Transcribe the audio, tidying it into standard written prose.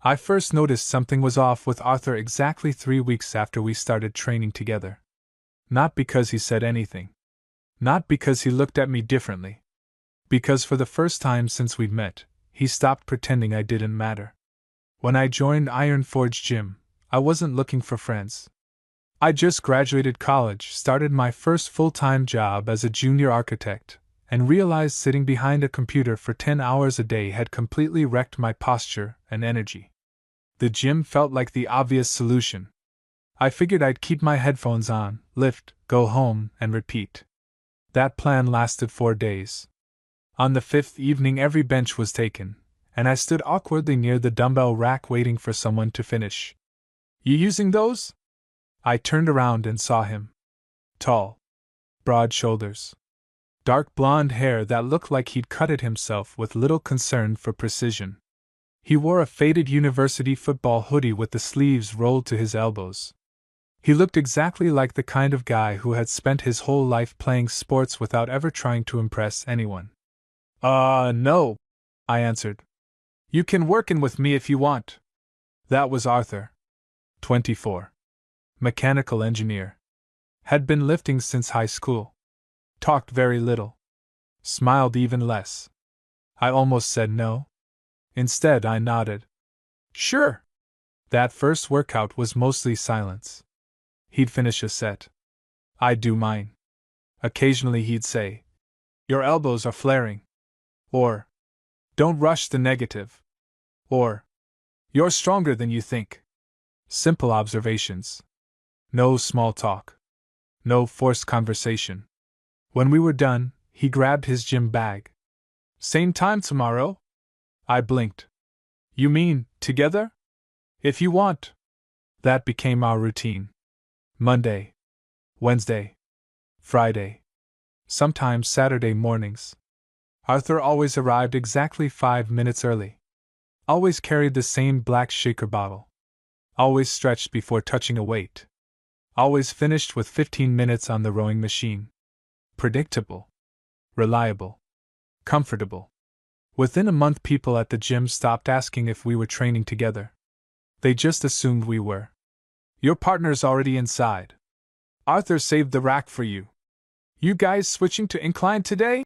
I first noticed something was off with Arthur exactly 3 weeks after we started training together. Not because he said anything. Not because he looked at me differently. Because for the first time since we'd met, he stopped pretending I didn't matter. When I joined Iron Forge Gym, I wasn't looking for friends. I just graduated college, started my first full-time job as a junior architect, and realized sitting behind a computer for 10 hours a day had completely wrecked my posture and energy. The gym felt like the obvious solution. I figured I'd keep my headphones on, lift, go home, and repeat. That plan lasted 4 days. On the 5th evening every bench was taken, and I stood awkwardly near the dumbbell rack waiting for someone to finish. "You using those?" I turned around and saw him. Tall. Broad shoulders. Dark blonde hair that looked like he'd cut it himself with little concern for precision. He wore a faded university football hoodie with the sleeves rolled to his elbows. He looked exactly like the kind of guy who had spent his whole life playing sports without ever trying to impress anyone. No," I answered. "You can work in with me if you want." That was Arthur. 24. Mechanical engineer. Had been lifting since high school. Talked very little. Smiled even less. I almost said no. Instead, I nodded. "Sure." That first workout was mostly silence. He'd finish a set. I'd do mine. Occasionally he'd say, "Your elbows are flaring." Or, "Don't rush the negative." Or, "You're stronger than you think." Simple observations. No small talk. No forced conversation. When we were done, he grabbed his gym bag. "Same time tomorrow?" I blinked. "You mean, together?" "If you want." That became our routine. Monday. Wednesday. Friday. Sometimes Saturday mornings. Arthur always arrived exactly 5 minutes early. Always carried the same black shaker bottle. Always stretched before touching a weight. Always finished with 15 minutes on the rowing machine. Predictable. Reliable. Comfortable. Within a month, people at the gym stopped asking if we were training together. They just assumed we were. "Your partner's already inside. Arthur saved the rack for you. You guys switching to incline today?"